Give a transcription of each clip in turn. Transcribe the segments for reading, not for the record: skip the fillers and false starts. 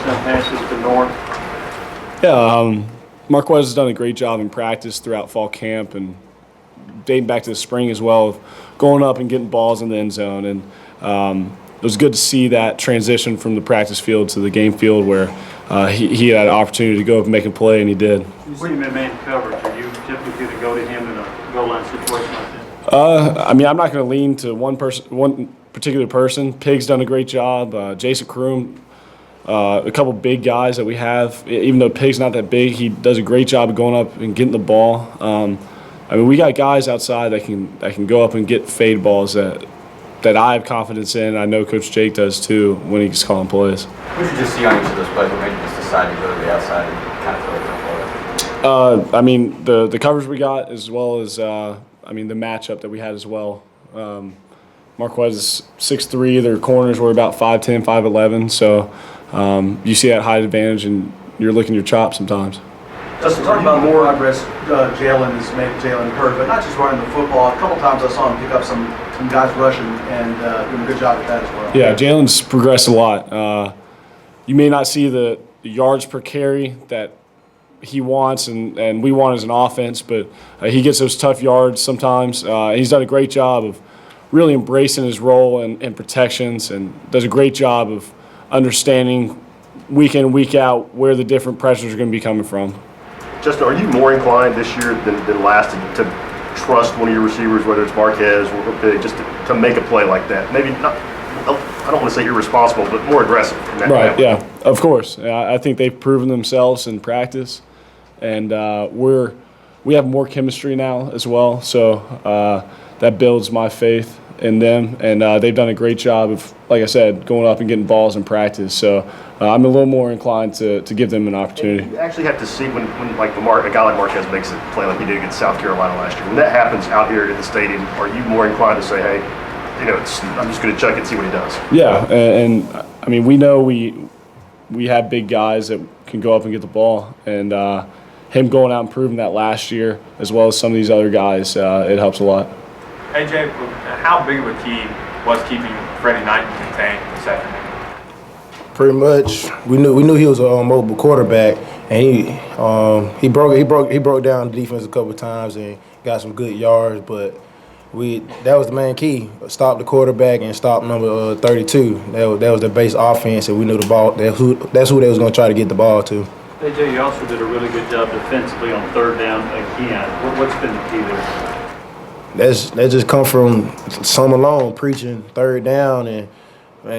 touchdown passes to North. Yeah, Marquez has done a great job in practice throughout fall camp and dating back to the spring as well, of going up and getting balls in the end zone. And it was good to see that transition from the practice field to the game field where he had an opportunity to go up and make a play, and he did. You see him in man coverage. Are you typically going to go to him in a goal line situation like that? I mean, I'm not going to lean to one particular person. Pig's done a great job. Jason Kroom, a couple big guys that we have. Even though Pig's not that big, he does a great job of going up and getting the ball. I mean, we got guys outside that can go up and get fade balls that I have confidence in. I know Coach Jake does too when he's calling plays. What did you just see on each of those plays that made you just decide to go to the outside and kind of throw it down for it? I mean, the coverage we got, as well as the matchup that we had as well. Marquez is 6'3", their corners were about 5'10", 5'11", so you see that height advantage and you're licking your chops sometimes. Justin, talking about the progress Jalen has made, Jalen Hurd, but not just running the football. A couple times I saw him pick up some guys rushing and doing a good job at that as well. Yeah, Jalen's progressed a lot. You may not see the yards per carry that he wants and we want as an offense, but he gets those tough yards sometimes. He's done a great job of really embracing his role and protections, and does a great job of understanding week in and week out where the different pressures are going to be coming from. Justin, are you more inclined this year than last to trust one of your receivers, whether it's Marquez or Pig, just to make a play like that? Maybe not, I don't want to say irresponsible, but more aggressive. Right, yeah, of course. I think they've proven themselves in practice, and we have more chemistry now as well, so that builds my faith in them, and they've done a great job of, like I said, going up and getting balls in practice. So I'm a little more inclined to give them an opportunity. You actually have to see when like a guy like Marquez makes a play like he did against South Carolina last year. When that happens out here in the stadium, are you more inclined to say, hey, I'm just going to chuck it and see what he does? Yeah, and I mean, we know we have big guys that can go up and get the ball, and him going out and proving that last year, as well as some of these other guys, it helps a lot. A.J., how big of a key was keeping Freddie Knight contained this afternoon? Pretty much, we knew he was a mobile quarterback, and he broke down the defense a couple of times and got some good yards. But that was the main key: stop the quarterback and stop number 32. That was the base offense, and we knew the ball. That's who they was going to try to get the ball to. A.J., you also did a really good job defensively on third down again. What's been the key there? That just come from some alone preaching third down and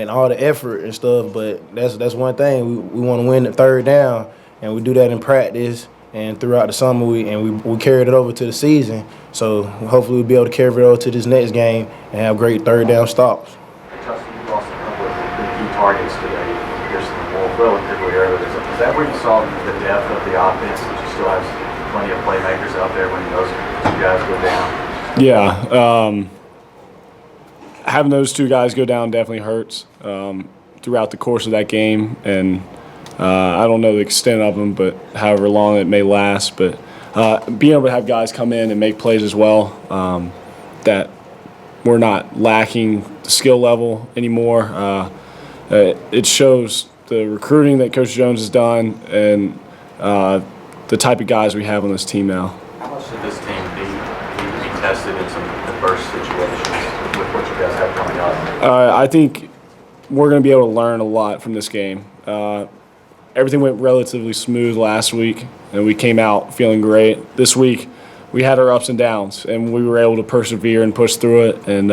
all the effort and stuff. But that's one thing we want to win the third down, and we do that in practice and throughout the summer. We carried it over to the season. So hopefully we'll be able to carry it over to this next game and have great third down stops. Justin, you lost a couple of the key targets today, Pearson and Wolf, relatively early. Is that where you saw the depth of the offense? That you still have plenty of playmakers out there when those two guys go down? Yeah, having those two guys go down definitely hurts throughout the course of that game, and I don't know the extent of them, but however long it may last. But being able to have guys come in and make plays as well, that we're not lacking the skill level anymore. It shows the recruiting that Coach Jones has done and the type of guys we have on this team now. How much should this team be tested in some adverse situations with what you guys have coming up? I think we're going to be able to learn a lot from this game. Everything went relatively smooth last week, and we came out feeling great. This week, we had our ups and downs, and we were able to persevere and push through it. And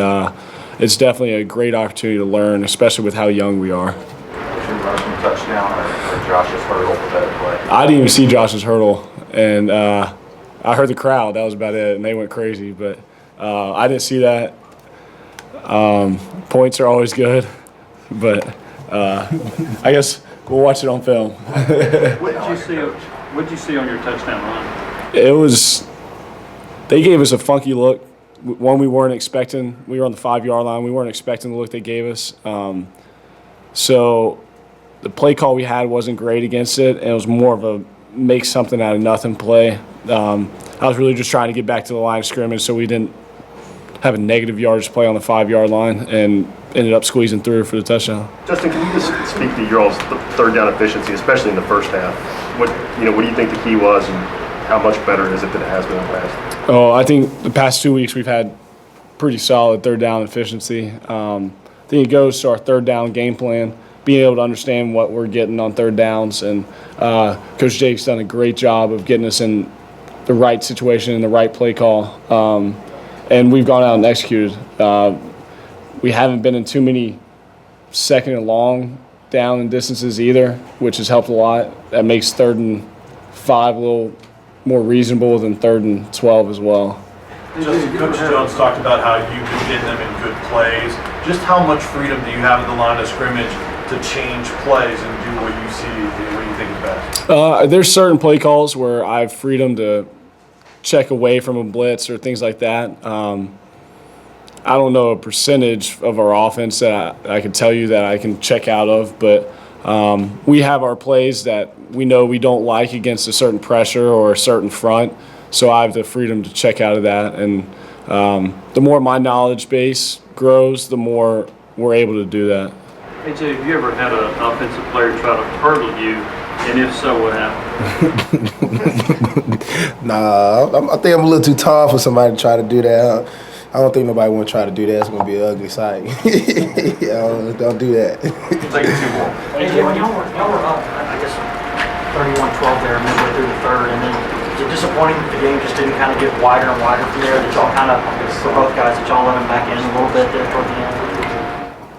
it's definitely a great opportunity to learn, especially with how young we are. Was your rushing touchdown or Josh's hurdle for that play? I didn't even see Josh's hurdle, and I heard the crowd. That was about it, and they went crazy. But I didn't see that. Points are always good, but I guess we'll watch it on film. What did you see on your touchdown run? They gave us a funky look, one we weren't expecting. We were on the 5-yard line. We weren't expecting the look they gave us. So the play call we had wasn't great against it, and it was more of a make something out of nothing play. I was really just trying to get back to the line of scrimmage so we didn't have a negative yardage play on the 5-yard line, and ended up squeezing through for the touchdown. Justin, can you just speak to your all's third down efficiency, especially in the first half? What do you think the key was, and how much better is it than it has been in the past? Oh, I think the past 2 weeks we've had pretty solid third down efficiency. I think it goes to our third down game plan, being able to understand what we're getting on third downs, and Coach Jake's done a great job of getting us in the right situation and the right play call, and we've gone out and executed. We haven't been in too many second and long down and distances either, which has helped a lot. That makes 3rd and 5 a little more reasonable than 3rd and 12 as well. Justin, Coach Jones talked about how you've been getting them in good plays. Just how much freedom do you have at the line of scrimmage to change plays and do what you see, what you think is best? There's certain play calls where I have freedom to check away from a blitz or things like that. I don't know a percentage of our offense that I can tell you that I can check out of, but we have our plays that we know we don't like against a certain pressure or a certain front, so I have the freedom to check out of that. And the more my knowledge base grows, the more we're able to do that. A.J., have you ever had an offensive player try to hurdle you, and if so, what happened? Nah, I think I'm a little too tall for somebody to try to do that. I don't think nobody want to try to do that. It's going to be an ugly sight. Yeah, don't do that. Take 2 more. A.J., when y'all were up, I guess, 31-12 there midway through the third, and then is it disappointing that the game just didn't kind of get wider and wider from there, that y'all kind of, for both guys, that y'all let them back in a little bit there toward the end?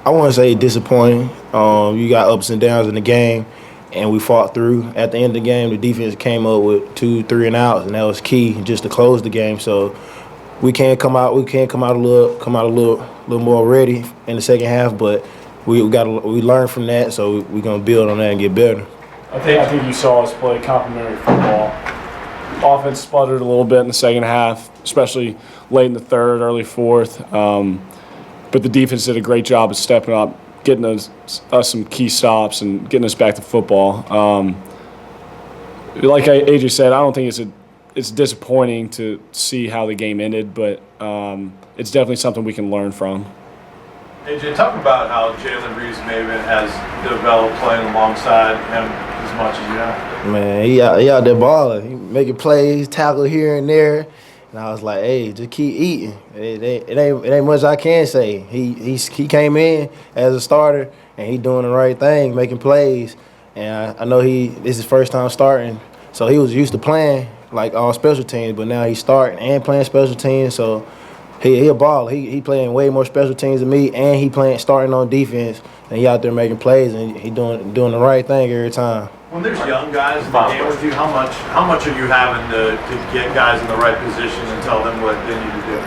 I want to say disappointing. You got ups and downs in the game, and we fought through. At the end of the game, the defense came up with 2, 3 and outs, and that was key just to close the game. So we can't come out a little more ready in the second half, but we learned from that, so we're gonna build on that and get better. I think you saw us play complementary football. Offense sputtered a little bit in the second half, especially late in the third, early fourth. But the defense did a great job of stepping up, getting us some key stops and getting us back to football. Like A.J. said, I don't think it's disappointing to see how the game ended, but it's definitely something we can learn from. A.J., talk about how Jalen Reeves-Maven has developed playing alongside him as much as you have. Man, he out there balling. He making plays, tackle here and there. And I was like, hey, just keep eating. It ain't much I can say. He came in as a starter, and he doing the right thing, making plays. And I know this is his first time starting, so he was used to playing like all special teams, but now he's starting and playing special teams. So he a baller. He playing way more special teams than me, and he starting on defense. And he out there making plays, and he doing the right thing every time. When there's young guys in the game with you, how much are you having to get guys in the right position and tell them what they need to do?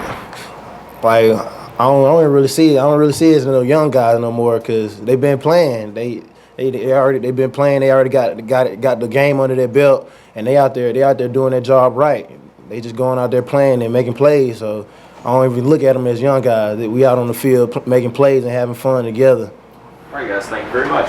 Like I don't really see it as no young guys no more, because they've been playing. They've been playing. They already got the game under their belt, and they out there doing their job right. They just going out there playing and making plays. So I don't even look at them as young guys. We out on the field making plays and having fun together. All right, guys. Thank you very much.